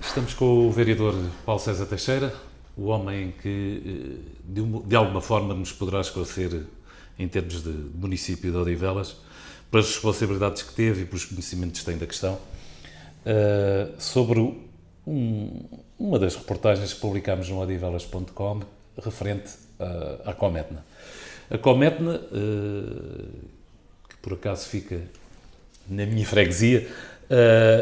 Estamos com o vereador Paulo César Teixeira, o homem que de alguma forma nos poderá esclarecer em termos de município de Odivelas, pelas responsabilidades que teve e pelos conhecimentos que tem da questão, sobre uma das reportagens que publicámos no odivelas.com referente à Cometna. A Cometna, que por acaso fica na minha freguesia,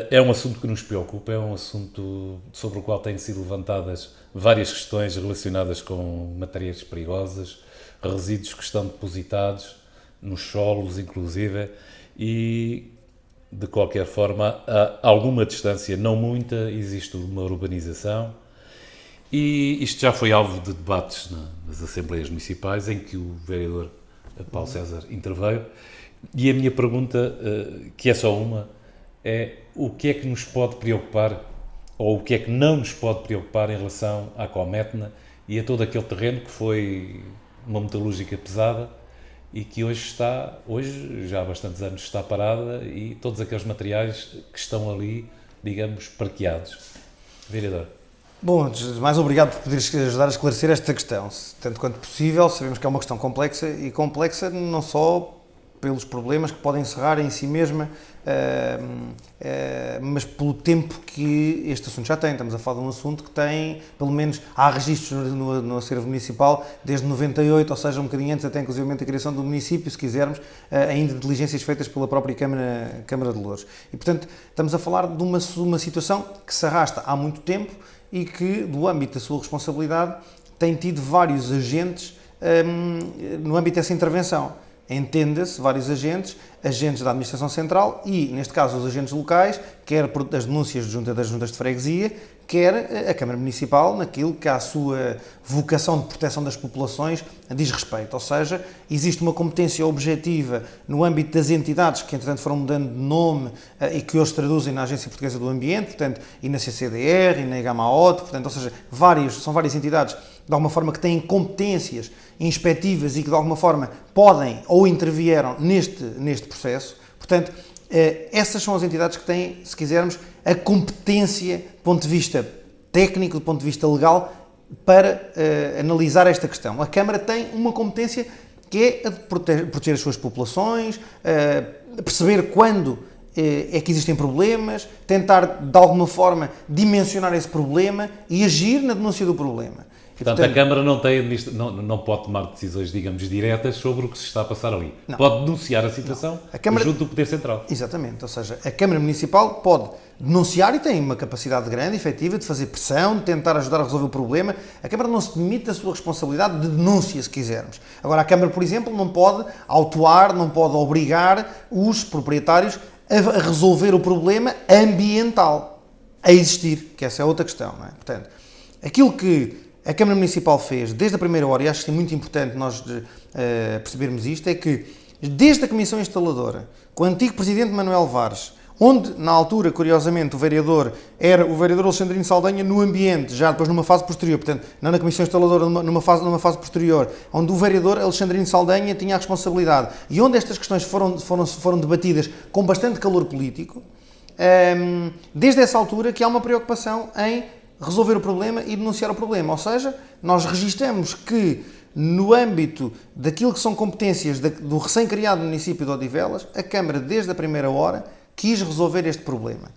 é um assunto que nos preocupa, é um assunto sobre o qual têm sido levantadas várias questões relacionadas com matérias perigosas, resíduos que estão depositados nos solos, inclusive, e de qualquer forma, a alguma distância, não muita, existe uma urbanização, e isto já foi alvo de debates nas Assembleias Municipais, em que o vereador Paulo César interveio, e a minha pergunta, que é só uma, é o que é que nos pode preocupar, ou o que é que não nos pode preocupar em relação à Cometna e a todo aquele terreno que foi uma metalúrgica pesada e que hoje já há bastantes anos está parada, e todos aqueles materiais que estão ali, digamos, parqueados. Vereador. Bom, antes de mais, obrigado por poderes ajudar a esclarecer esta questão. Tanto quanto possível, sabemos que é uma questão complexa, e complexa não só pelos problemas que podem encerrar em si mesma, mas pelo tempo que este assunto já tem. Estamos a falar de um assunto que tem, pelo menos, há registros no acervo municipal desde 98, ou seja, um bocadinho antes até inclusive da criação do município, se quisermos, ainda de diligências feitas pela própria Câmara de Louros. E, portanto, estamos a falar de uma situação que se arrasta há muito tempo e que, do âmbito da sua responsabilidade, tem tido vários agentes no âmbito dessa intervenção. Entenda-se, vários agentes da Administração Central e, neste caso, os agentes locais, quer por das denúncias das juntas de freguesia, quer a Câmara Municipal, naquilo que à sua vocação de proteção das populações diz respeito. Ou seja, existe uma competência objetiva no âmbito das entidades que, entretanto, foram mudando de nome e que hoje se traduzem na Agência Portuguesa do Ambiente, portanto, e na CCDR, e na IGAMAOT, portanto, ou seja, são várias entidades, de alguma forma, que têm competências inspectivas e que, de alguma forma, podem ou intervieram neste processo. Portanto, essas são as entidades que têm, se quisermos, a competência do ponto de vista técnico, do ponto de vista legal, para analisar esta questão. A Câmara tem uma competência que é a de proteger as suas populações, perceber quando é que existem problemas, tentar, de alguma forma, dimensionar esse problema e agir na denúncia do problema. Portanto, a Câmara não pode tomar decisões, digamos, diretas sobre o que se está a passar ali. Não. Pode denunciar a situação junto do Poder Central. Exatamente, ou seja, a Câmara Municipal pode denunciar e tem uma capacidade grande, efetiva, de fazer pressão, de tentar ajudar a resolver o problema. A Câmara não se demite da sua responsabilidade de denúncia, se quisermos. Agora, a Câmara, por exemplo, não pode autuar, não pode obrigar os proprietários a resolver o problema ambiental, a existir, que essa é outra questão, não é? Portanto, aquilo que a Câmara Municipal fez desde a primeira hora, e acho que é muito importante nós percebermos isto, é que desde a Comissão Instaladora, com o antigo Presidente Manuel Vares, onde na altura, curiosamente, o vereador era o vereador Alexandrino Saldanha no ambiente, já depois numa fase posterior, portanto, não na Comissão Instaladora, numa fase posterior, onde o vereador Alexandrino Saldanha tinha a responsabilidade, e onde estas questões foram debatidas com bastante calor político, desde essa altura que há uma preocupação em resolver o problema e denunciar o problema. Ou seja, nós registramos que, no âmbito daquilo que são competências do recém-criado município de Odivelas, a Câmara, desde a primeira hora, quis resolver este problema.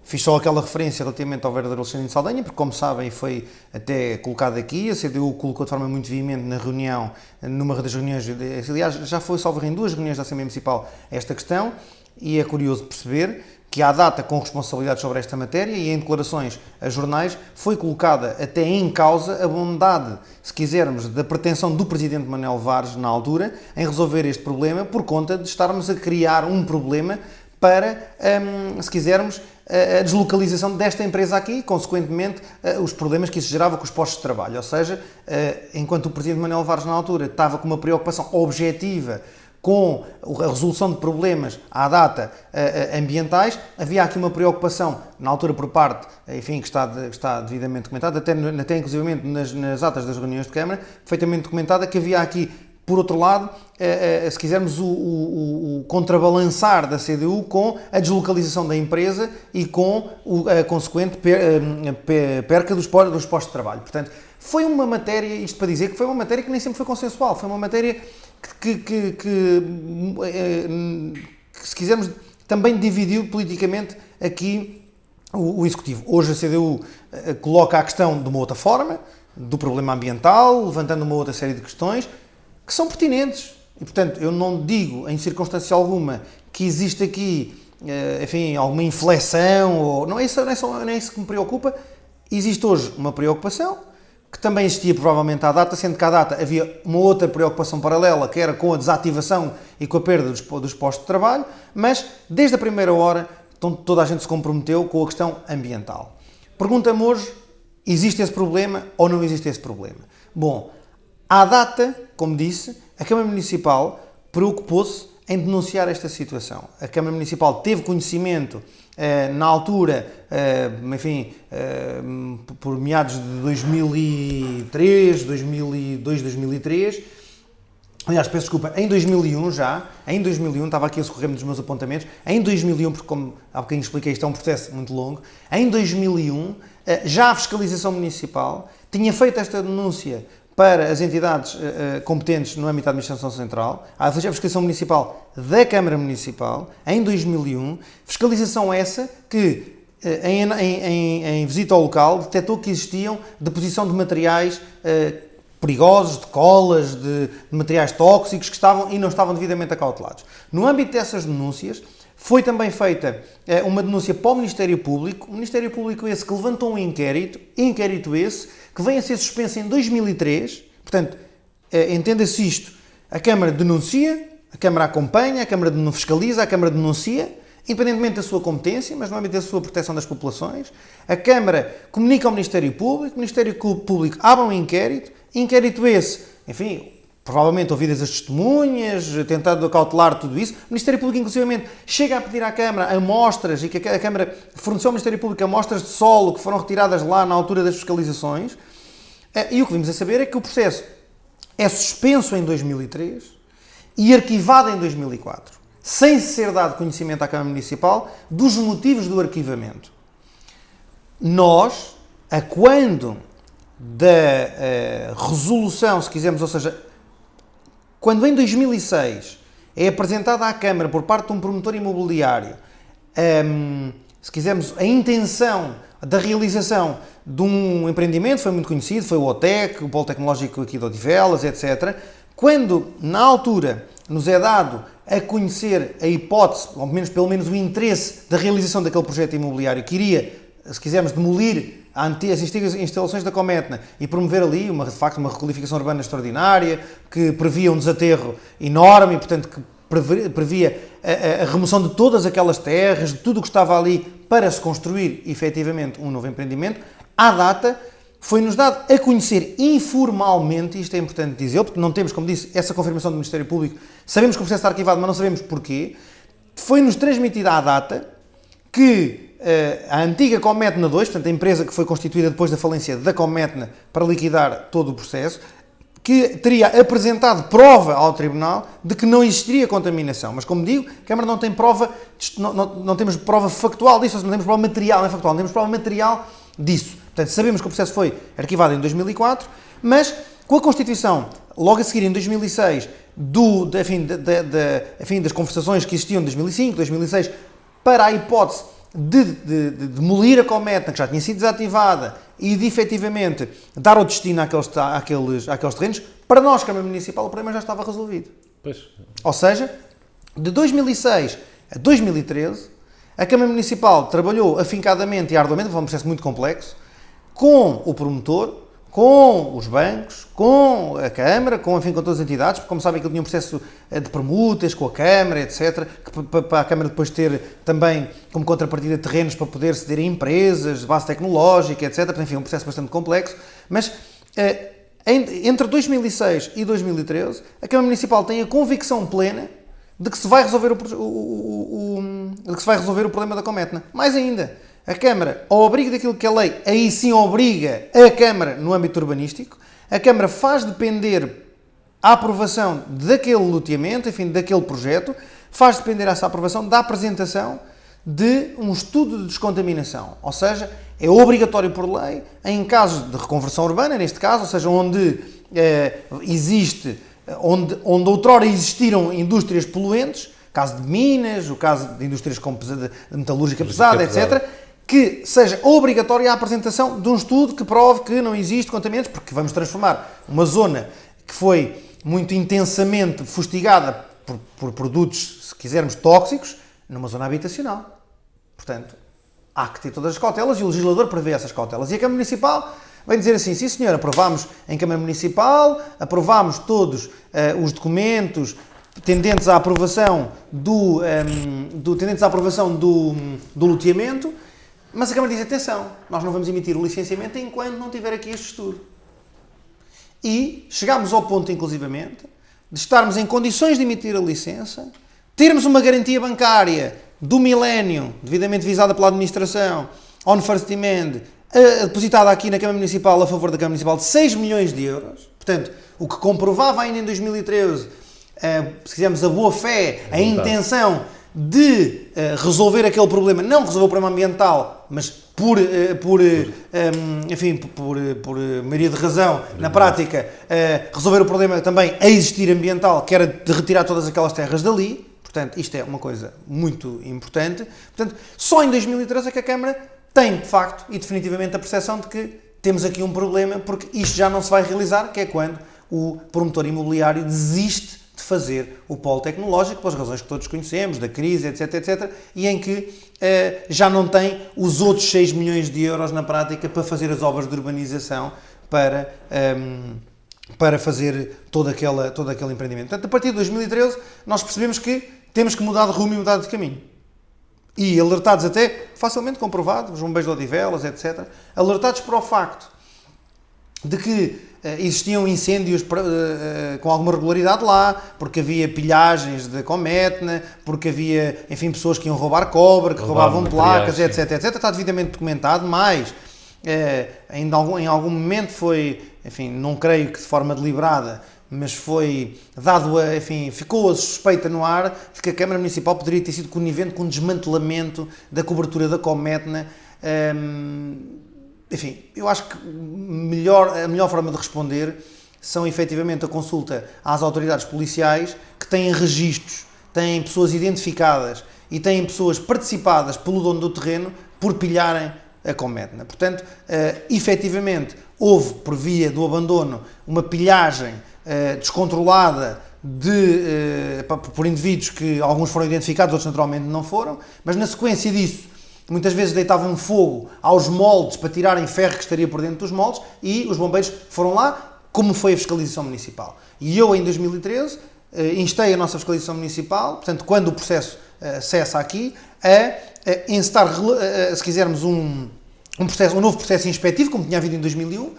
Fiz só aquela referência relativamente ao vereador Alexandre Saldanha, porque, como sabem, foi até colocado aqui, a CDU colocou de forma muito veemente na reunião, numa das reuniões, aliás, já foi, salvo em 2 reuniões da Assembleia Municipal, esta questão, e é curioso perceber que à data, com responsabilidade sobre esta matéria e em declarações a jornais, foi colocada até em causa a bondade, se quisermos, da pretensão do Presidente Manuel Vares, na altura, em resolver este problema, por conta de estarmos a criar um problema para, se quisermos, a deslocalização desta empresa aqui e, consequentemente, os problemas que isso gerava com os postos de trabalho. Ou seja, enquanto o Presidente Manuel Vares, na altura, estava com uma preocupação objetiva com a resolução de problemas à data ambientais, havia aqui uma preocupação, na altura por parte, enfim, que está devidamente documentada, até inclusivamente nas atas das reuniões de Câmara, perfeitamente documentada, que havia aqui por outro lado, se quisermos, o contrabalançar da CDU com a deslocalização da empresa e com a consequente perca dos postos de trabalho. Portanto, foi uma matéria, isto para dizer que foi uma matéria que nem sempre foi consensual, foi uma matéria que se quisermos, também dividiu politicamente aqui o Executivo. Hoje a CDU coloca a questão de uma outra forma, do problema ambiental, levantando uma outra série de questões que são pertinentes. E, portanto, eu não digo, em circunstância alguma, que existe aqui, enfim, alguma inflexão, ou não é isso que me preocupa. Existe hoje uma preocupação, que também existia provavelmente à data, sendo que à data havia uma outra preocupação paralela, que era com a desativação e com a perda dos postos de trabalho, mas desde a primeira hora toda a gente se comprometeu com a questão ambiental. Pergunta-me hoje, existe esse problema ou não existe esse problema? Bom, à data, como disse, a Câmara Municipal preocupou-se em denunciar esta situação. A Câmara Municipal teve conhecimento na altura, enfim, por meados de 2003, 2002, 2003, aliás, peço desculpa, em 2001 já, estava aqui a socorrer-me dos meus apontamentos, em 2001, porque como há bocadinho expliquei, isto é um processo muito longo, em 2001, já a Fiscalização Municipal tinha feito esta denúncia para as entidades competentes no âmbito da Administração Central, a Fiscalização Municipal da Câmara Municipal, em 2001, fiscalização essa que, em visita ao local, detectou que existiam deposição de materiais perigosos, de colas, de materiais tóxicos que não estavam devidamente acautelados. No âmbito dessas denúncias, foi também feita uma denúncia para o Ministério Público, esse que levantou um inquérito esse que vem a ser suspenso em 2003, portanto, entenda-se isto, a Câmara denuncia, a Câmara acompanha, a Câmara fiscaliza, a Câmara denuncia, independentemente da sua competência, mas no âmbito da sua proteção das populações, a Câmara comunica ao Ministério Público, o Ministério Público abre um inquérito esse, enfim, provavelmente ouvidas as testemunhas, tentando acautelar tudo isso, o Ministério Público, inclusivamente, chega a pedir à Câmara amostras, e que a Câmara forneceu ao Ministério Público amostras de solo que foram retiradas lá na altura das fiscalizações, e o que vimos a saber é que o processo é suspenso em 2003 e arquivado em 2004, sem ser dado conhecimento à Câmara Municipal dos motivos do arquivamento. Nós, a quando da resolução, se quisermos, ou seja, quando em 2006 é apresentada à Câmara por parte de um promotor imobiliário, se quisermos, a intenção da realização de um empreendimento, foi muito conhecido, foi o OTEC, o Polo Tecnológico aqui de Odivelas, etc. Quando, na altura, nos é dado a conhecer a hipótese, ou pelo menos o interesse da realização daquele projeto imobiliário que iria, se quisermos, demolir as instalações da Cometna e promover ali, de facto, uma requalificação urbana extraordinária, que previa um desaterro enorme e, portanto, que previa a remoção de todas aquelas terras, de tudo o que estava ali para se construir, efetivamente, um novo empreendimento. À data, foi-nos dado a conhecer informalmente, isto é importante dizer, porque não temos, como disse, essa confirmação do Ministério Público, sabemos que o processo está arquivado, mas não sabemos porquê, foi-nos transmitida à data que a antiga Cometna 2, portanto a empresa que foi constituída depois da falência da Cometna para liquidar todo o processo, que teria apresentado prova ao Tribunal de que não existiria contaminação. Mas, como digo, a Câmara não tem prova, não temos prova factual disso, ou seja, não temos prova material, não é factual, não temos prova material disso. Portanto, sabemos que o processo foi arquivado em 2004, mas com a Constituição, logo a seguir, em 2006, das conversações que existiam em 2005, 2006, para a hipótese de demolir a Cometna, que já tinha sido desativada, e de efetivamente dar o destino àqueles terrenos, para nós, Câmara Municipal, o problema já estava resolvido. Pois. Ou seja, de 2006 a 2013, a Câmara Municipal trabalhou afincadamente e arduamente, foi um processo muito complexo, com o promotor, com os bancos, com a Câmara, com todas as entidades, porque, como sabem, que tinha um processo de permutas com a Câmara, etc., para a Câmara depois ter também como contrapartida terrenos para poder ceder a empresas de base tecnológica, etc. Enfim, um processo bastante complexo, mas entre 2006 e 2013, a Câmara Municipal tem a convicção plena de que se vai resolver o problema da Cometna. Mais ainda, a Câmara, ao abrigo daquilo que a lei aí sim obriga a Câmara no âmbito urbanístico, a Câmara faz depender a aprovação daquele loteamento, enfim, daquele projeto, faz depender essa aprovação da apresentação de um estudo de descontaminação. Ou seja, é obrigatório por lei, em casos de reconversão urbana, neste caso, ou seja, onde onde outrora existiram indústrias poluentes, o caso de minas, o caso de indústrias de metalúrgica pesada, etc., que seja obrigatória a apresentação de um estudo que prove que não existe contaminantes, porque vamos transformar uma zona que foi muito intensamente fustigada por produtos, se quisermos, tóxicos, numa zona habitacional. Portanto, há que ter todas as cautelas e o legislador prevê essas cautelas. E a Câmara Municipal vem dizer assim, sim senhor, aprovámos em Câmara Municipal, aprovámos todos os documentos tendentes à aprovação do loteamento, mas a Câmara diz, atenção, nós não vamos emitir o licenciamento enquanto não tiver aqui este estudo. E chegámos ao ponto, inclusivamente, de estarmos em condições de emitir a licença, termos uma garantia bancária do milénio, devidamente visada pela administração, on first demand, depositada aqui na Câmara Municipal, a favor da Câmara Municipal, de 6 milhões de euros. Portanto, o que comprovava ainda em 2013, se quisermos, a boa-fé, a intenção de resolver aquele problema, não resolver o problema ambiental, mas por maioria de razão, na prática, resolver o problema também a existir ambiental, que era de retirar todas aquelas terras dali. Portanto, isto é uma coisa muito importante. Portanto, só em 2013 é que a Câmara tem, de facto, e definitivamente a percepção de que temos aqui um problema, porque isto já não se vai realizar, que é quando o promotor imobiliário desiste de fazer o polo tecnológico, pelas razões que todos conhecemos, da crise, etc, etc, e em que já não tem os outros 6 milhões de euros na prática para fazer as obras de urbanização, para fazer todo aquele empreendimento. Portanto, a partir de 2013, nós percebemos que temos que mudar de rumo e mudar de caminho. E alertados até, facilmente comprovados, os bombeiros de Odivelas, etc., alertados para o facto de que existiam incêndios com alguma regularidade lá, porque havia pilhagens de Cometna, porque havia, enfim, pessoas que iam roubar cobre, que roubavam placas, etc, etc. Está devidamente documentado, mas ainda em algum momento foi, enfim, não creio que de forma deliberada, mas foi dado ficou a suspeita no ar de que a Câmara Municipal poderia ter sido conivente com o desmantelamento da cobertura da Cometna. Enfim, eu acho que a melhor forma de responder são efetivamente a consulta às autoridades policiais que têm registros, têm pessoas identificadas e têm pessoas participadas pelo dono do terreno por pilharem a Cometna. Portanto, efetivamente, houve, por via do abandono, uma pilhagem descontrolada por indivíduos que alguns foram identificados, outros naturalmente não foram, mas na sequência disso, muitas vezes deitavam fogo aos moldes para tirarem ferro que estaria por dentro dos moldes e os bombeiros foram lá, como foi a fiscalização municipal. E eu, em 2013, instei a nossa fiscalização municipal, portanto, quando o processo cessa aqui, a encetar, se quisermos, um novo processo inspectivo, como tinha havido em 2001,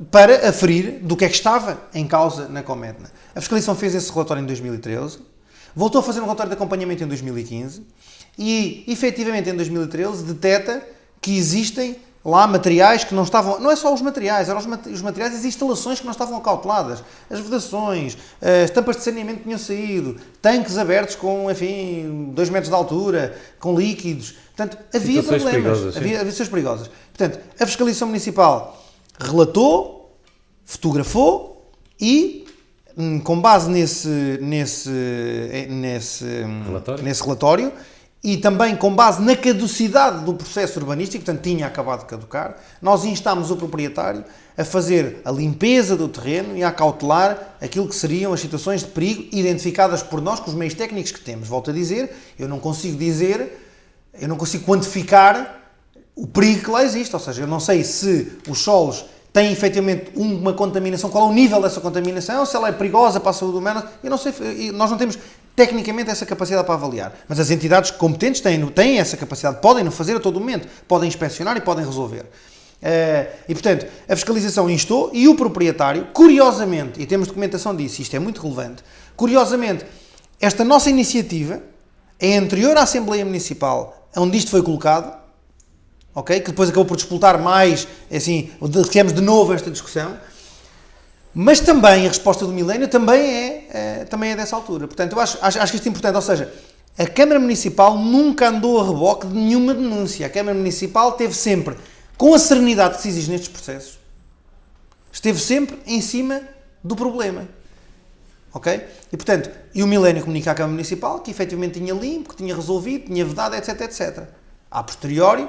para aferir do que é que estava em causa na Cometna. A fiscalização fez esse relatório em 2013, voltou a fazer um relatório de acompanhamento em 2015 e, efetivamente, em 2013, detecta que existem lá materiais que não estavam... Não é só os materiais, eram os materiais e as instalações que não estavam acauteladas. As vedações, as tampas de saneamento que tinham saído, tanques abertos com, enfim, 2 metros de altura, com líquidos. Portanto, havia problemas. Havia situações perigosas. Portanto, a fiscalização municipal relatou, fotografou e, com base nesse relatório e também com base na caducidade do processo urbanístico, portanto tinha acabado de caducar, nós instámos o proprietário a fazer a limpeza do terreno e a acautelar aquilo que seriam as situações de perigo identificadas por nós com os meios técnicos que temos. Volto a dizer, eu não consigo quantificar o perigo que lá existe, ou seja, eu não sei se os solos têm efetivamente uma contaminação, qual é o nível dessa contaminação, se ela é perigosa para a saúde humana, eu não sei, nós não temos tecnicamente essa capacidade para avaliar, mas as entidades competentes têm essa capacidade, podem fazer a todo momento, podem inspecionar e podem resolver. E portanto, a fiscalização instou e o proprietário, curiosamente, e temos documentação disso, isto é muito relevante, curiosamente, esta nossa iniciativa é anterior à Assembleia Municipal, onde isto foi colocado, ok? Que depois acabou por disputar mais, assim, criamos de novo esta discussão. Mas também a resposta do Milénio também é dessa altura. Portanto, eu acho que isto é importante. Ou seja, a Câmara Municipal nunca andou a reboque de nenhuma denúncia. A Câmara Municipal teve sempre, com a serenidade que se exige nestes processos, esteve sempre em cima do problema. Ok? E, portanto, o Milénio comunica à Câmara Municipal que efetivamente tinha limpo, que tinha resolvido, tinha vedado, etc, etc. A posteriori,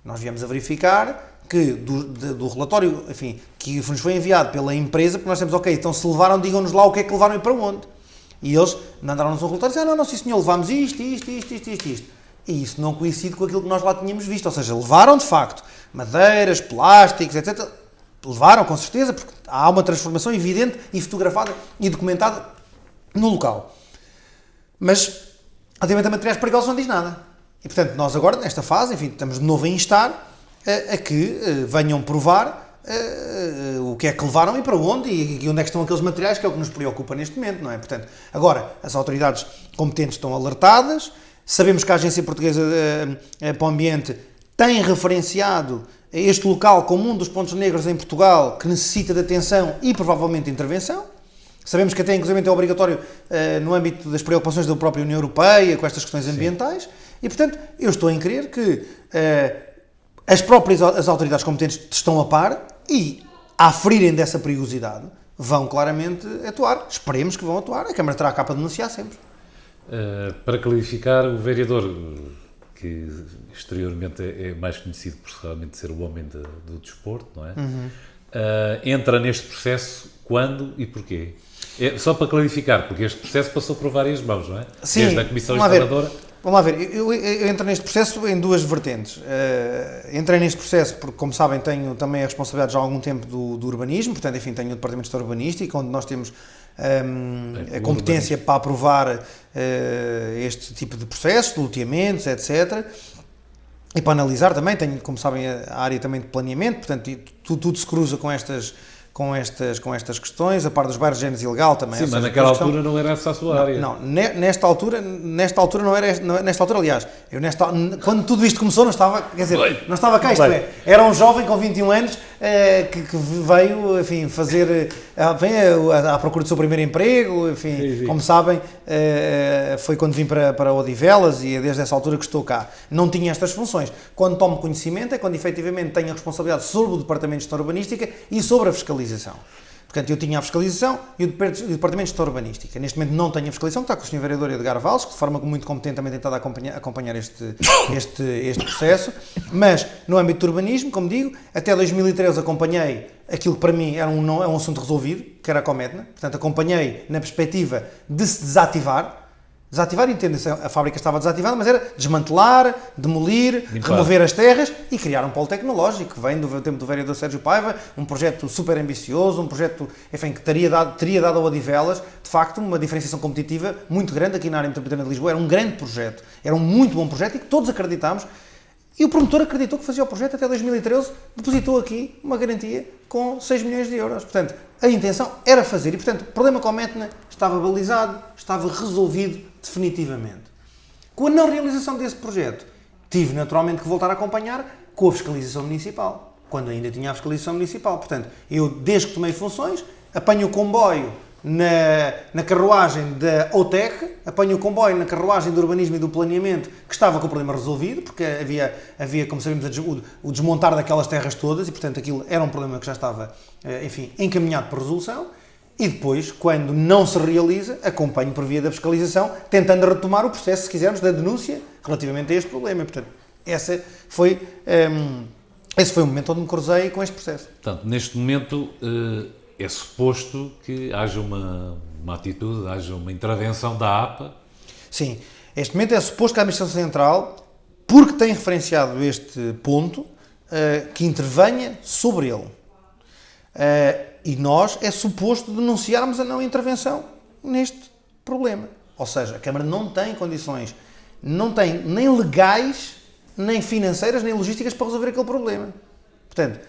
nós viemos a verificar que do relatório, enfim, que nos foi enviado pela empresa, porque nós temos, ok, então se levaram, digam-nos lá o que é que levaram e para onde. E eles mandaram-nos um relatório e disseram, não, sim senhor, levámos isto. E isso não coincide com aquilo que nós lá tínhamos visto. Ou seja, levaram de facto madeiras, plásticos, etc. Levaram, com certeza, porque há uma transformação evidente e fotografada e documentada no local. Mas, relativamente a materiais perigosos, não diz nada. E, portanto, nós agora, nesta fase, enfim, estamos de novo a instar a que venham provar o que é que levaram e para onde e onde é que estão aqueles materiais, que é o que nos preocupa neste momento, não é? Portanto, agora, as autoridades competentes estão alertadas, sabemos que a Agência Portuguesa para o Ambiente tem referenciado este local como um dos pontos negros em Portugal que necessita de atenção e provavelmente de intervenção. Sabemos que até inclusive é obrigatório no âmbito das preocupações da própria União Europeia com estas questões ambientais. E, portanto, eu estou a crer que as autoridades competentes estão a par e, a aferirem dessa perigosidade, vão claramente atuar. Esperemos que vão atuar. A Câmara terá cá para denunciar sempre. Para clarificar, o vereador, que exteriormente é mais conhecido por realmente ser o homem do desporto, não é? Entra neste processo quando e porquê? Só para clarificar, porque este processo passou por várias mãos, não é? Sim, desde a Comissão Instaladora. Vamos lá ver, eu entro neste processo em duas vertentes. Entrei neste processo porque, como sabem, tenho também a responsabilidade já há algum tempo do urbanismo, portanto, enfim, tenho o Departamento de Gestão Urbanística, onde nós temos a competência para aprovar este tipo de processos, de loteamentos, etc. E para analisar também, tenho, como sabem, a área também de planeamento, portanto, tudo se cruza com estas questões, a par dos bairros de género ilegal também. Sim, mas naquela altura não era essa a sua área. Não, nesta altura não era, nesta altura, aliás, quando tudo isto começou não estava, quer dizer, não estava cá, isto é, era um jovem com 21 anos que veio, enfim, vem à procura do seu primeiro emprego, enfim, sim. Como sabem, foi quando vim para Odivelas e é desde essa altura que estou cá. Não tinha estas funções. Quando tomo conhecimento é quando efetivamente tenho a responsabilidade sobre o Departamento de Gestão Urbanística e sobre a fiscalização. Portanto, eu tinha a fiscalização e o Departamento de Gestão Urbanística. Neste momento não tenho a fiscalização, que está com o Sr. Vereador Edgar Valles, que de forma muito competente também tem estado a acompanhar este processo, mas no âmbito do urbanismo, como digo, até 2013 acompanhei aquilo que para mim é um assunto resolvido, que era a Cometna, portanto acompanhei na perspectiva de se desativar, entende-se, a fábrica estava desativada, mas era desmantelar, demolir, remover as terras e criar um polo tecnológico, que vem do tempo do vereador Sérgio Paiva, um projeto super ambicioso, um projeto, enfim, que teria dado a Odivelas, de facto, uma diferenciação competitiva muito grande aqui na área metropolitana de Lisboa. Era um grande projeto, era um muito bom projeto e que todos acreditámos. E o promotor acreditou que fazia o projeto até 2013, depositou aqui uma garantia com 6 milhões de euros. Portanto, a intenção era fazer e, portanto, o problema com a Metna estava balizado, estava resolvido definitivamente. Com a não realização desse projeto, tive naturalmente que voltar a acompanhar com a fiscalização municipal, quando ainda tinha a fiscalização municipal. Portanto, eu, desde que tomei funções, apanho o comboio na carruagem da OTEC, apanho o comboio na carruagem do urbanismo e do planeamento, que estava com o problema resolvido, porque havia como sabemos, o desmontar daquelas terras todas e, portanto, aquilo era um problema que já estava, enfim, encaminhado para resolução. E depois, quando não se realiza, acompanho por via da fiscalização, tentando retomar o processo, se quisermos, da denúncia relativamente a este problema. E, portanto, esse foi o momento onde me cruzei com este processo. Portanto, neste momento é suposto que haja uma atitude, haja uma intervenção da APA? Sim, neste momento é suposto que a Administração Central, porque tem referenciado este ponto, que intervenha sobre ele. E nós é suposto denunciarmos a não intervenção neste problema. Ou seja, a Câmara não tem condições, não tem nem legais, nem financeiras, nem logísticas para resolver aquele problema. Portanto,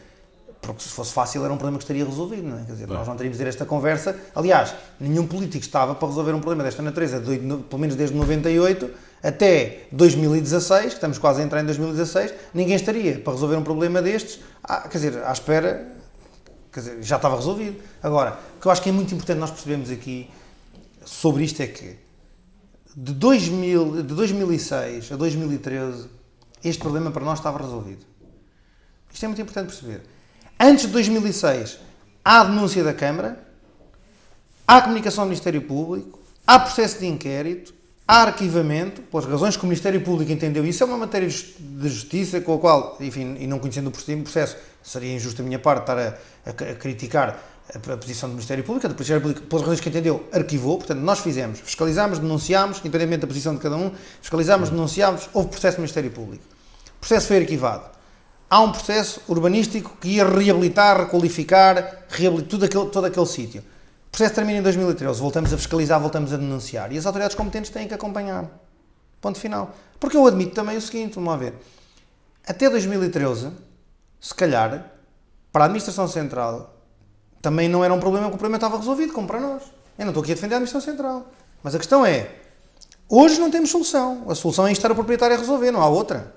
porque se fosse fácil era um problema que estaria resolvido, não é? Quer dizer, nós não teríamos de ter esta conversa. Aliás, nenhum político estava para resolver um problema desta natureza, pelo menos desde 98 até 2016, que estamos quase a entrar em 2016, ninguém estaria para resolver um problema destes, quer dizer, à espera quer dizer, já estava resolvido. Agora, o que eu acho que é muito importante nós percebermos aqui sobre isto é que de 2006 a 2013 este problema para nós estava resolvido. Isto é muito importante perceber. Antes de 2006 há a denúncia da Câmara, há a comunicação do Ministério Público, há processo de inquérito, há arquivamento, pelas razões que o Ministério Público entendeu. Isso é uma matéria de justiça com a qual, enfim, e não conhecendo o processo, seria injusto da minha parte estar a criticar a posição do Ministério Público. O Ministério Público, pelas razões que entendeu, arquivou. Portanto, nós fizemos, fiscalizámos, denunciámos, independentemente da posição de cada um, fiscalizámos, denunciámos, houve processo do Ministério Público. O processo foi arquivado. Há um processo urbanístico que ia reabilitar, requalificar, todo aquele sítio. O processo termina em 2013, voltamos a fiscalizar, voltamos a denunciar. E as autoridades competentes têm que acompanhar. Ponto final. Porque eu admito também o seguinte, vamos lá ver. Até 2013, se calhar, para a Administração Central, também não era um problema, que o problema estava resolvido, como para nós. Eu não estou aqui a defender a Administração Central. Mas a questão é, hoje não temos solução. A solução é instar o proprietário a resolver, não há outra.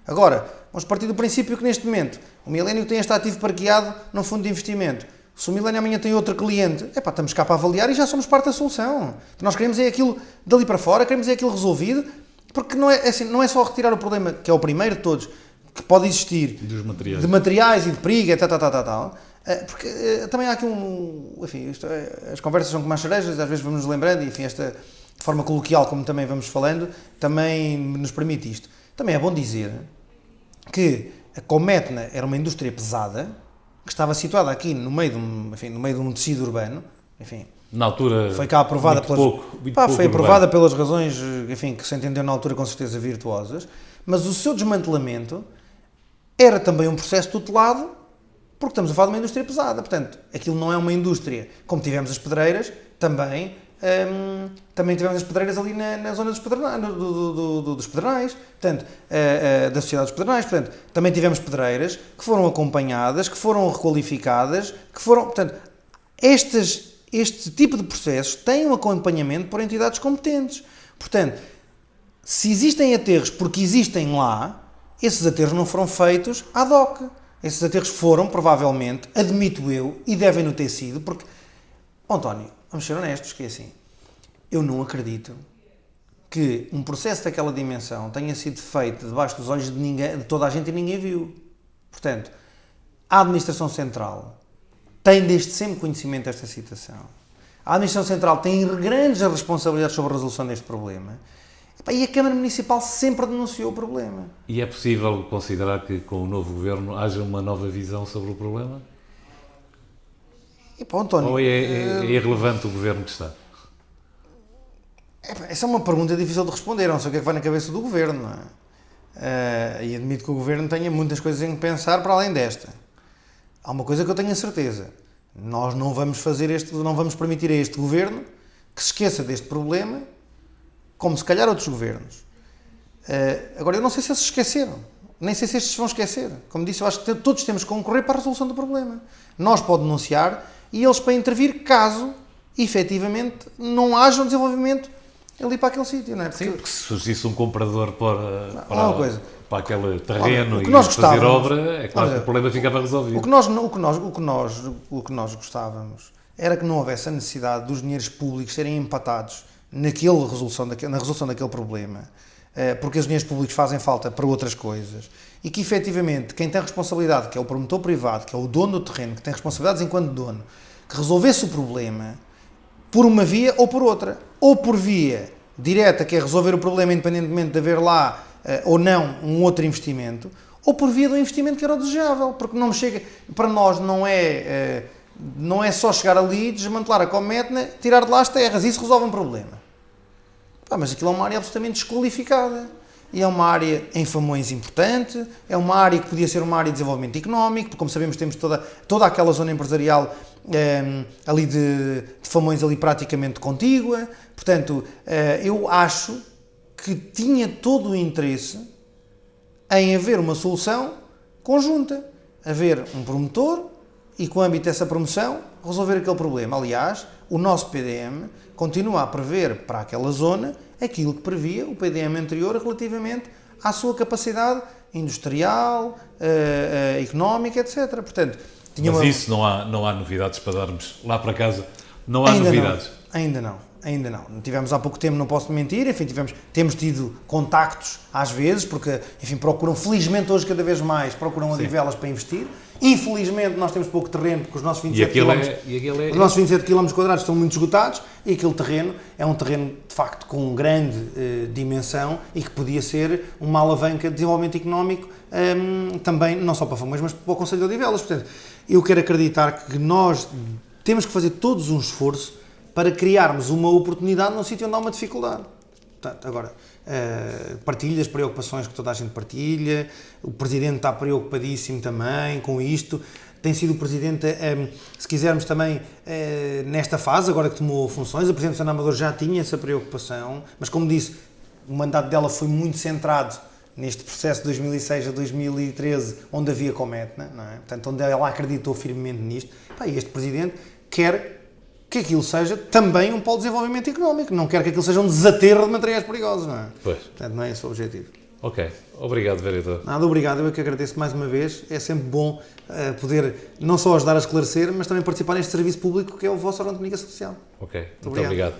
Agora, vamos partir do princípio que neste momento o Milênio tem este ativo parqueado num fundo de investimento. Se o Milênio amanhã tem outro cliente, estamos cá para avaliar e já somos parte da solução. Nós queremos é aquilo dali para fora, queremos é aquilo resolvido, porque não é, assim, não é só retirar o problema, que é o primeiro de todos, que pode existir Dos materiais. de materiais e de perigo, porque também há aqui enfim, as conversas são como as cerejas, às vezes vamos nos lembrando, e enfim, esta forma coloquial, como também vamos falando, também nos permite isto. Também é bom dizer que a Cometna era uma indústria pesada, que estava situada aqui no meio de um tecido urbano, enfim, na altura, foi cá aprovada foi aprovada pelas razões, enfim, que se entendeu na altura com certeza virtuosas, mas o seu desmantelamento era também um processo tutelado, porque estamos a falar de uma indústria pesada, portanto, aquilo não é uma indústria, como tivemos as pedreiras, também tivemos as pedreiras ali na zona dos Pedernais, portanto, da Sociedade dos Pedernais, portanto, também tivemos pedreiras que foram acompanhadas, que foram requalificadas, portanto, este tipo de processos têm um acompanhamento por entidades competentes. Portanto, se existem aterros porque existem lá, esses aterros não foram feitos ad hoc. Esses aterros foram, provavelmente, admito eu, e devem-no ter sido, porque, António, vamos ser honestos, que é assim, eu não acredito que um processo daquela dimensão tenha sido feito debaixo dos olhos de toda a gente e ninguém viu. Portanto, a Administração Central tem desde sempre conhecimento desta situação. A Administração Central tem grandes responsabilidades sobre a resolução deste problema. E a Câmara Municipal sempre denunciou o problema. E é possível considerar que com o novo governo haja uma nova visão sobre o problema? António, ou é irrelevante o governo que está? Essa é uma pergunta difícil de responder, não sei o que é que vai na cabeça do governo, não é? E admito que o governo tenha muitas coisas em que pensar para além desta. Há uma coisa que eu tenho a certeza: nós não vamos permitir a este governo que se esqueça deste problema, como se calhar outros governos. Agora, eu não sei se eles se esqueceram, nem sei se estes vão esquecer. Como disse, eu acho que todos temos que concorrer para a resolução do problema. Nós podemos denunciar e eles para intervir caso, efetivamente, não haja um desenvolvimento ali para aquele sítio, não é? Sim, porque se surgisse um comprador para aquele terreno e fazer obra, é claro que o problema ficava resolvido. O que nós gostávamos era que não houvesse a necessidade dos dinheiros públicos serem empatados na resolução daquele problema, porque os dinheiros públicos fazem falta para outras coisas, e que efetivamente quem tem responsabilidade, que é o promotor privado, que é o dono do terreno, que tem responsabilidades enquanto dono, que resolvesse o problema por uma via ou por outra, ou por via direta, que é resolver o problema independentemente de haver lá ou não um outro investimento, ou por via do investimento que era o desejável, porque não chega, para nós não é só chegar ali, desmantelar a Cometna, tirar de lá as terras, isso resolve um problema. Mas aquilo é uma área absolutamente desqualificada, e é uma área em Famões importante, é uma área que podia ser uma área de desenvolvimento económico, porque como sabemos temos toda aquela zona empresarial ali de Famões ali praticamente contígua. Portanto, eu acho que tinha todo o interesse em haver uma solução conjunta, haver um promotor e, com o âmbito dessa promoção, resolver aquele problema. Aliás, o nosso PDM continua a prever para aquela zona aquilo que previa o PDM anterior relativamente à sua capacidade industrial, económica, etc. Portanto, Mas isso não há novidades para darmos lá para casa? Não há Ainda novidades? Ainda não. Tivemos há pouco tempo, não posso mentir, enfim, temos tido contactos às vezes, porque, enfim, felizmente hoje cada vez mais, procuram Odivelas para investir. Infelizmente nós temos pouco terreno, porque os nossos 27 km quadrados estão muito esgotados, e aquele terreno é um terreno, de facto, com grande dimensão e que podia ser uma alavanca de desenvolvimento económico, também, não só para Famalicão, mas para o Concelho de Odivelas. Portanto, eu quero acreditar que nós temos que fazer todos um esforço para criarmos uma oportunidade num sítio onde há uma dificuldade. Portanto, agora, partilho as preocupações que toda a gente partilha, o Presidente está preocupadíssimo também com isto, tem sido o Presidente, se quisermos também, nesta fase, agora que tomou funções, a Presidente Susana Amador já tinha essa preocupação, mas como disse, o mandato dela foi muito centrado neste processo de 2006 a 2013, onde havia Cometna, não é? Portanto, onde ela acreditou firmemente nisto. E este Presidente quer que aquilo seja também um polo de desenvolvimento económico, não quer que aquilo seja um desaterro de materiais perigosos, não é? Pois. Portanto, não é esse o objetivo. Ok. Obrigado, vereador. Nada, obrigado. Eu é que agradeço mais uma vez. É sempre bom poder não só ajudar a esclarecer, mas também participar neste serviço público que é o vosso órgão de comunicação social. Ok. Muito obrigado.